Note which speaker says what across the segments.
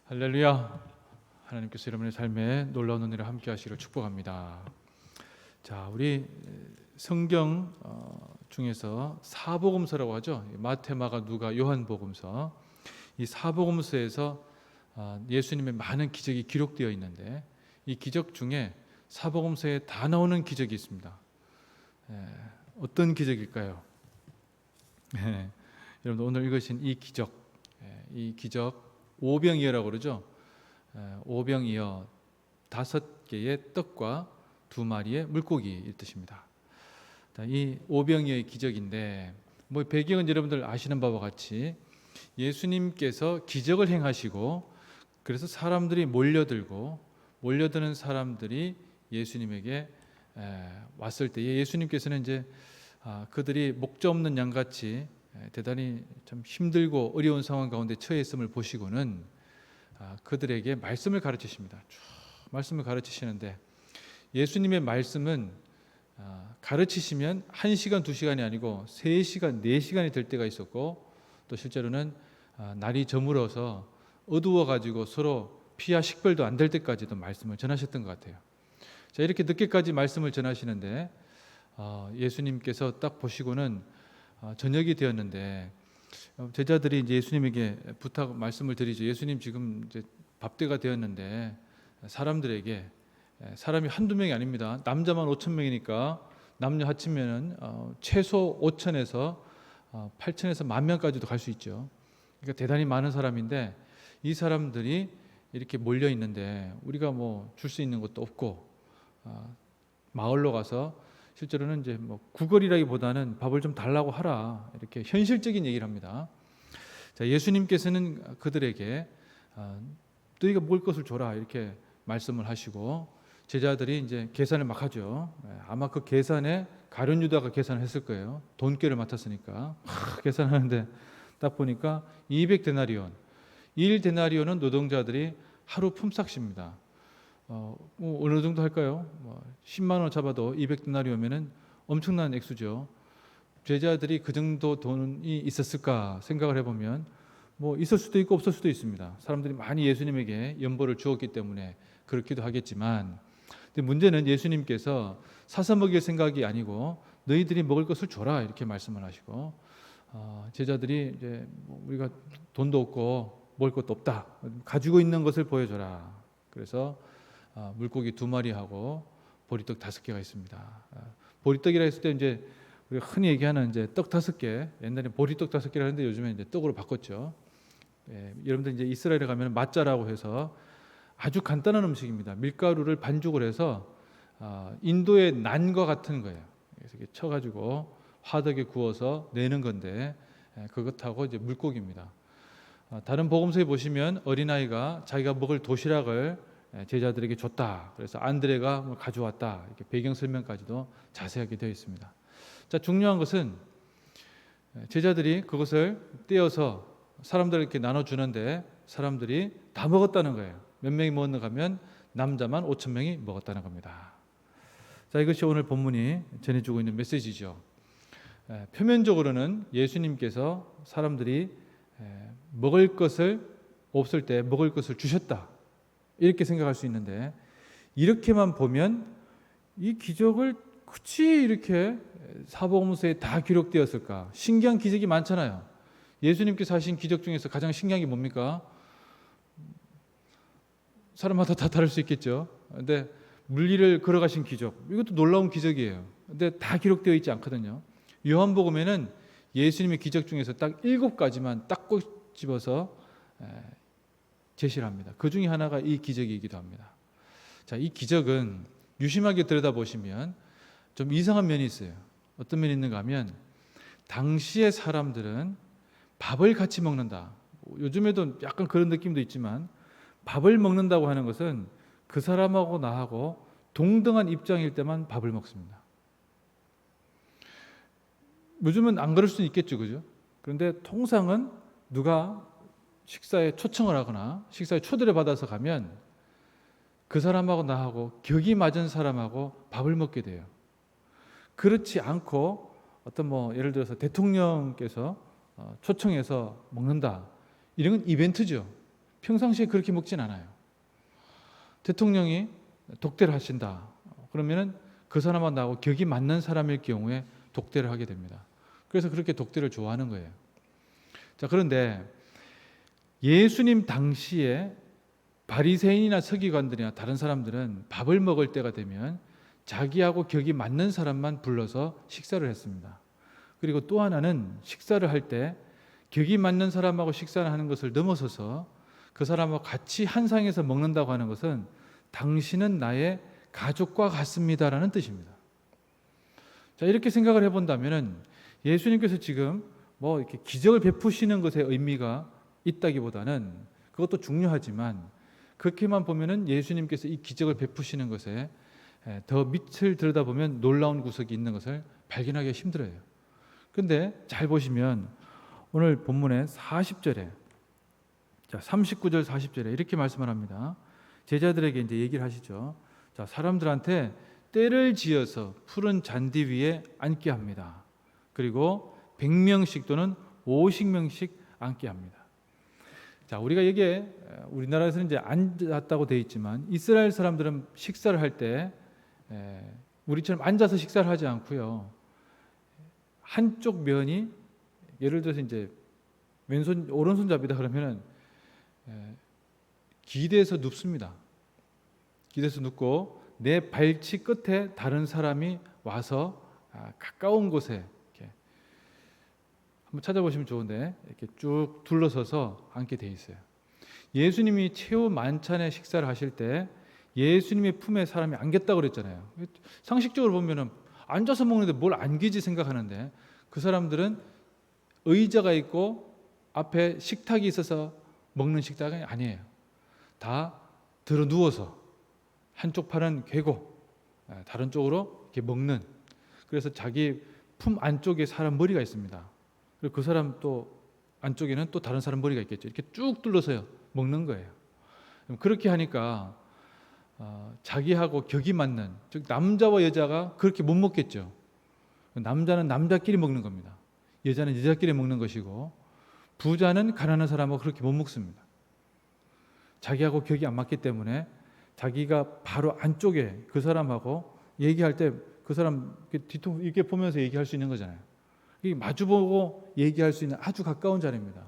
Speaker 1: 할렐루야. 하나님께서 여러분의 삶에 놀라운 은혜를 함께 하시기를 축복합니다. 자, 우리 성경 중에서 사복음서라고 하죠. 마태, 마가, 누가, 요한복음서. 이 사복음서에서 예수님의 많은 기적이 기록되어 있는데 이 기적 중에 사복음서에 다 나오는 기적이 있습니다. 어떤 기적일까요? 여러분 오늘 읽으신 이 기적 오병이어라고 그러죠. 오병이어 5개의 떡과 2마리의 물고기일 뜻입니다. 이 오병이어의 기적인데 뭐 배경은 여러분들 아시는 바와 같이 예수님께서 기적을 행하시고 그래서 사람들이 몰려드는 사람들이 예수님에게 왔을 때에 예수님께서는 이제 그들이 목자 없는 양같이 대단히 좀 힘들고 어려운 상황 가운데 처해 있음을 보시고는 그들에게 말씀을 가르치십니다. 말씀을 가르치시는데 예수님의 말씀은 가르치시면 1시간, 2시간이 아니고 3시간, 4시간이 될 때가 있었고 또 실제로는 날이 저물어서 어두워가지고 서로 피와 식별도 안 될 때까지도 말씀을 전하셨던 것 같아요. 자, 이렇게 늦게까지 말씀을 전하시는데 예수님께서 딱 보시고는 저녁이 되었는데 제자들이 이제 예수님에게 말씀을 드리죠. 예수님 지금 이제 밥때가 되었는데 사람들에게 사람이 한두 명이 아닙니다. 남자만 5,000명이니까 남녀 합치면은 최소 5,000에서 8,000에서 10,000명까지도 갈 수 있죠. 그러니까 대단히 많은 사람인데 이 사람들이 이렇게 몰려 있는데 우리가 뭐 줄 수 있는 것도 없고 마을로 가서 실제로는 이제 뭐 구걸이라기보다는 밥을 좀 달라고 하라 이렇게 현실적인 얘기를 합니다. 자, 예수님께서는 그들에게 너희가 먹을 것을 줘라 이렇게 말씀을 하시고 제자들이 이제 계산을 막 하죠. 아마 그 계산에 가룟 유다가 계산을 했을 거예요. 돈꾀를 맡았으니까 계산하는데 딱 보니까 200데나리온 1데나리온은 노동자들이 하루 품삯입니다. 뭐 어느 정도 할까요? 10만 원 잡아도 200데나리온이면은 엄청난 액수죠. 제자들이 그 정도 돈이 있었을까 생각을 해보면 뭐 있을 수도 있고 없을 수도 있습니다. 사람들이 많이 예수님에게 연보를 주었기 때문에 그렇기도 하겠지만, 근데 문제는 예수님께서 사서 먹일 생각이 아니고 너희들이 먹을 것을 줘라 이렇게 말씀을 하시고 제자들이 이제 우리가 돈도 없고 먹을 것도 없다 가지고 있는 것을 보여줘라. 그래서 물고기 2마리하고 보리떡 5개가 있습니다. 보리떡이라 했을 때 이제 우리가 흔히 얘기하는 이제 떡 5개, 옛날에 보리떡 5개라 하는데 요즘에 이제 떡으로 바꿨죠. 여러분들 이제 이스라엘에 가면 마짜라고 해서 아주 간단한 음식입니다. 밀가루를 반죽을 해서 인도의 난과 같은 거예요. 그래서 이렇게 쳐가지고 화덕에 구워서 내는 건데 그것하고 이제 물고기입니다. 다른 복음서에 보시면 어린아이가 자기가 먹을 도시락을 제자들에게 줬다. 그래서 안드레가 가져왔다. 이렇게 배경 설명까지도 자세하게 되어 있습니다. 자, 중요한 것은 제자들이 그것을 떼어서 사람들에게 나눠주는데 사람들이 다 먹었다는 거예요. 몇 명이 먹었는가 하면 남자만 5,000명이 먹었다는 겁니다. 자, 이것이 오늘 본문이 전해주고 있는 메시지죠. 표면적으로는 예수님께서 사람들이 먹을 것을 없을 때 먹을 것을 주셨다. 이렇게 생각할 수 있는데 이렇게만 보면 이 기적을 굳이 이렇게 사복음서에 다 기록되었을까? 신기한 기적이 많잖아요. 예수님께서 하신 기적 중에서 가장 신기한 게 뭡니까? 사람마다 다 다를 수 있겠죠. 근데 물리를 걸어가신 기적, 이것도 놀라운 기적이에요. 근데 다 기록되어 있지 않거든요. 요한복음에는 예수님의 기적 중에서 딱 7가지만 딱 집어서 제시를 합니다. 그 중에 하나가 이 기적이기도 합니다. 자, 이 기적은 유심하게 들여다보시면 좀 이상한 면이 있어요. 어떤 면이 있는가 하면 당시의 사람들은 밥을 같이 먹는다. 요즘에도 약간 그런 느낌도 있지만 밥을 먹는다고 하는 것은 그 사람하고 나하고 동등한 입장일 때만 밥을 먹습니다. 요즘은 안 그럴 수 있겠죠, 그죠? 그런데 통상은 누가 식사에 초청을 하거나 식사에 초대를 받아서 가면 그 사람하고 나하고 격이 맞은 사람하고 밥을 먹게 돼요. 그렇지 않고 어떤 예를 들어서 대통령께서 초청해서 먹는다. 이런 건 이벤트죠. 평상시에 그렇게 먹진 않아요. 대통령이 독대를 하신다. 그러면은 그 사람하고 격이 맞는 사람일 경우에 독대를 하게 됩니다. 그래서 그렇게 독대를 좋아하는 거예요. 자, 그런데 예수님 당시에 바리새인이나 서기관들이나 다른 사람들은 밥을 먹을 때가 되면 자기하고 격이 맞는 사람만 불러서 식사를 했습니다. 그리고 또 하나는 식사를 할 때 격이 맞는 사람하고 식사를 하는 것을 넘어서서 그 사람하고 같이 한 상에서 먹는다고 하는 것은 당신은 나의 가족과 같습니다라는 뜻입니다. 자, 이렇게 생각을 해본다면은 예수님께서 지금 뭐 이렇게 기적을 베푸시는 것에 의미가 있다기보다는 그것도 중요하지만 그렇게만 보면은 예수님께서 이 기적을 베푸시는 것에 더 밑을 들여다보면 놀라운 구석이 있는 것을 발견하기가 힘들어요. 그런데 잘 보시면 오늘 본문의 40절에 39절 40절에 이렇게 말씀을 합니다. 제자들에게 이제 얘기를 하시죠. 자, 사람들한테 때를 지어서 푸른 잔디 위에 앉게 합니다. 그리고 100명씩 또는 50명씩 앉게 합니다. 자, 우리가 여기에 우리나라에서는 이제 앉았다고 되어 있지만 이스라엘 사람들은 식사를 할 때 우리처럼 앉아서 식사를 하지 않고요. 한쪽 면이 예를 들어서 이제 왼손 오른손잡이다 그러면은 기대서 눕습니다. 기대서 눕고 내 발치 끝에 다른 사람이 와서 가까운 곳에 이렇게 한번 찾아보시면 좋은데 이렇게 쭉 둘러서서 앉게 돼 있어요. 예수님이 최후 만찬의 식사를 하실 때 예수님의 품에 사람이 안겼다고 그랬잖아요. 상식적으로 보면은 앉아서 먹는데 뭘 안기지 생각하는데 그 사람들은 의자가 있고 앞에 식탁이 있어서 먹는 식탁이 아니에요. 다 들어 누워서 한쪽 팔은 괴고 다른 쪽으로 이렇게 먹는. 그래서 자기 품 안쪽에 사람 머리가 있습니다. 그리고 그 사람 또 안쪽에는 또 다른 사람 머리가 있겠죠. 이렇게 쭉 둘러서요 먹는 거예요. 그렇게 하니까 자기하고 격이 맞는, 즉 남자와 여자가 그렇게 못 먹겠죠. 남자는 남자끼리 먹는 겁니다. 여자는 여자끼리 먹는 것이고 부자는 가난한 사람하고 그렇게 못 먹습니다. 자기하고 격이 안 맞기 때문에 자기가 바로 안쪽에 그 사람하고 얘기할 때 그 사람 뒤통 이렇게 보면서 얘기할 수 있는 거잖아요. 이 마주보고 얘기할 수 있는 아주 가까운 자리입니다.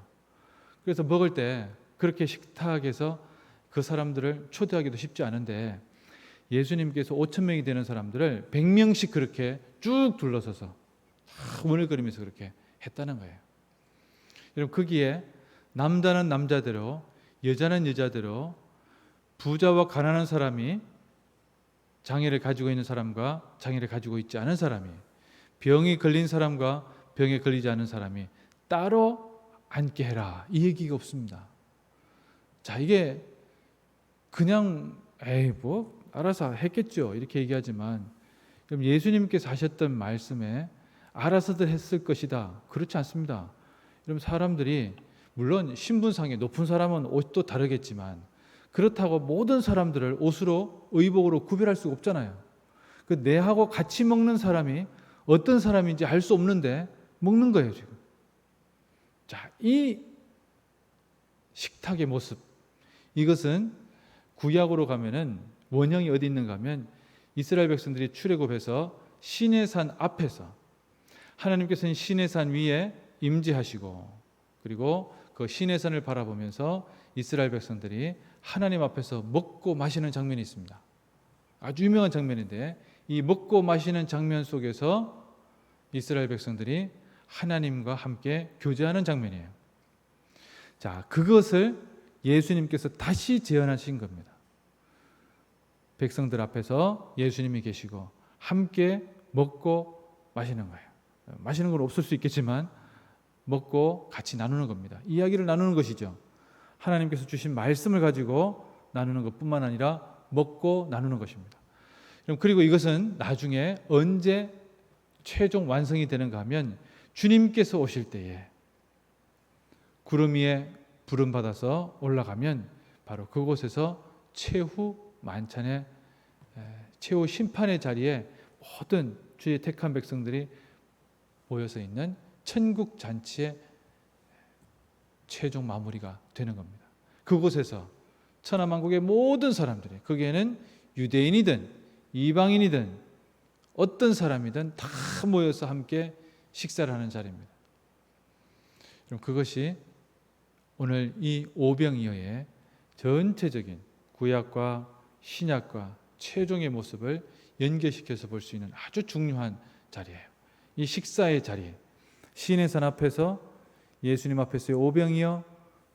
Speaker 1: 그래서 먹을 때 그렇게 식탁에서 그 사람들을 초대하기도 쉽지 않은데 예수님께서 5,000명이 되는 사람들을 100명씩 그렇게 쭉 둘러서서 우물거리면서 그렇게 했다는 거예요. 여러분, 거기에 남자는 남자대로 여자는 여자대로 부자와 가난한 사람이 장애를 가지고 있는 사람과 장애를 가지고 있지 않은 사람이, 병이 걸린 사람과 병에 걸리지 않은 사람이 따로 앉게 해라, 이 얘기가 없습니다. 자, 이게 그냥 에이 뭐 알아서 했겠죠 이렇게 얘기하지만 그럼 예수님께서 하셨던 말씀에 알아서들 했을 것이다, 그렇지 않습니다. 여러분, 사람들이 물론 신분상에 높은 사람은 옷도 다르겠지만 그렇다고 모든 사람들을 옷으로 의복으로 구별할 수가 없잖아요. 그 내하고 같이 먹는 사람이 어떤 사람인지 알 수 없는데 먹는 거예요 지금. 자, 이 식탁의 모습, 이것은 구약으로 가면은 원형이 어디 있는가 하면 이스라엘 백성들이 출애굽해서 시내산 앞에서 하나님께서는 시내산 위에 임재하시고 그리고 그 시내산을 바라보면서 이스라엘 백성들이 하나님 앞에서 먹고 마시는 장면이 있습니다. 아주 유명한 장면인데 이 먹고 마시는 장면 속에서 이스라엘 백성들이 하나님과 함께 교제하는 장면이에요. 자, 그것을 예수님께서 다시 재현하신 겁니다. 백성들 앞에서 예수님이 계시고 함께 먹고 마시는 거예요. 마시는 건 없을 수 있겠지만 먹고 같이 나누는 겁니다. 이야기를 나누는 것이죠. 하나님께서 주신 말씀을 가지고 나누는 것뿐만 아니라 먹고 나누는 것입니다. 그리고 이것은 나중에 언제 최종 완성이 되는가 하면 주님께서 오실 때에 구름 위에 부름 받아서 올라가면 바로 그곳에서 최후 만찬의 최후 심판의 자리에 모든 주의 택한 백성들이 모여서 있는 천국 잔치의 최종 마무리가 되는 겁니다. 그곳에서 천하만국의 모든 사람들이, 거기에는 유대인이든 이방인이든 어떤 사람이든 다 모여서 함께 식사를 하는 자리입니다. 그럼 그것이 오늘 이 오병이어의 전체적인 구약과 신약과 최종의 모습을 연결시켜서 볼 수 있는 아주 중요한 자리예요. 이 식사의 자리, 시내산 앞에서 예수님 앞에서의 오병이어,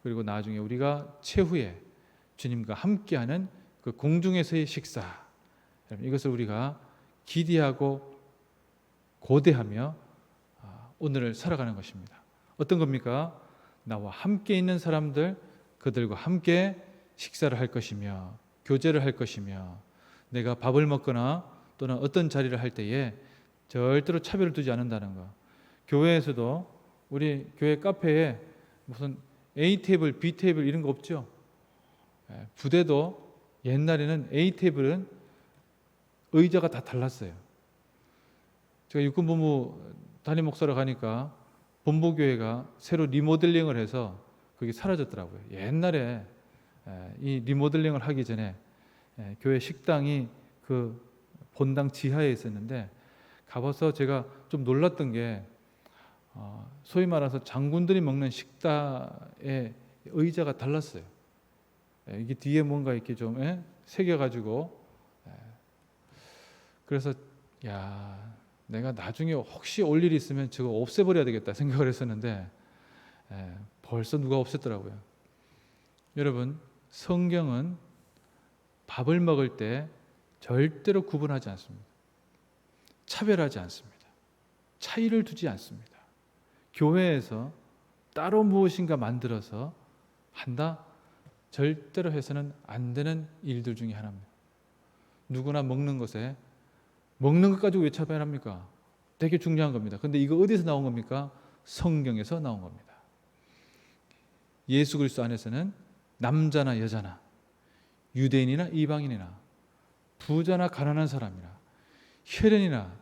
Speaker 1: 그리고 나중에 우리가 최후에 주님과 함께하는 그 공중에서의 식사, 이것을 우리가 기대하고 고대하며 오늘을 살아가는 것입니다. 어떤 겁니까? 나와 함께 있는 사람들, 그들과 함께 식사를 할 것이며 교제를 할 것이며, 내가 밥을 먹거나 또는 어떤 자리를 할 때에 절대로 차별을 두지 않는다는 것. 교회에서도 우리 교회 카페에 무슨 A 테이블, B 테이블 이런 거 없죠. 부대도 옛날에는 A 테이블은 의자가 다 달랐어요. 제가 육군본부 담임 목사로 가니까 본부교회가 새로 리모델링을 해서 그게 사라졌더라고요. 옛날에 이 리모델링을 하기 전에 교회 식당이 그 본당 지하에 있었는데, 가봐서 제가 좀 놀랐던 게 소위 말해서 장군들이 먹는 식당의 의자가 달랐어요. 이게 뒤에 뭔가 이렇게 좀 새겨가지고, 그래서 야, 내가 나중에 혹시 올 일이 있으면 저거 없애버려야 되겠다 생각을 했었는데 벌써 누가 없앴더라고요. 여러분, 성경은 밥을 먹을 때 절대로 구분하지 않습니다. 차별하지 않습니다. 차이를 두지 않습니다. 교회에서 따로 무엇인가 만들어서 한다? 절대로 해서는 안 되는 일들 중에 하나입니다. 누구나 먹는 것에, 먹는 것 가지고 왜 차별합니까? 되게 중요한 겁니다. 근데 이거 어디서 나온 겁니까? 성경에서 나온 겁니다. 예수 그리스도 안에서는 남자나 여자나, 유대인이나 이방인이나, 부자나 가난한 사람이나, 혈연이나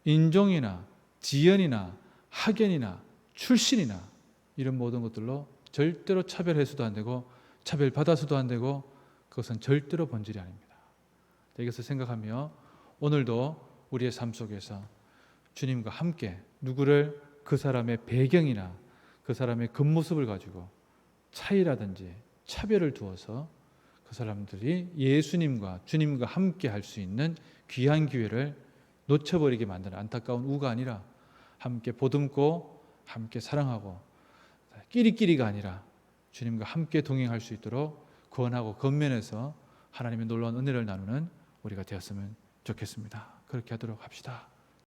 Speaker 1: 인종이나 지연이나 학연이나 출신이나, 이런 모든 것들로 절대로 차별해서도 안 되고 차별받아서도 안 되고, 그것은 절대로 본질이 아닙니다. 이것을 생각하며 오늘도 우리의 삶 속에서 주님과 함께 누구를 그 사람의 배경이나 그 사람의 겉모습을 가지고 차이라든지 차별을 두어서 그 사람들이 예수님과 주님과 함께 할 수 있는 귀한 기회를 놓쳐버리게 만드는 안타까운 우가 아니라, 함께 보듬고 함께 사랑하고 끼리끼리가 아니라 주님과 함께 동행할 수 있도록 구원하고 겉면에서 하나님의 놀라운 은혜를 나누는 우리가 되었으면 좋겠습니다. 그렇게 하도록 합시다.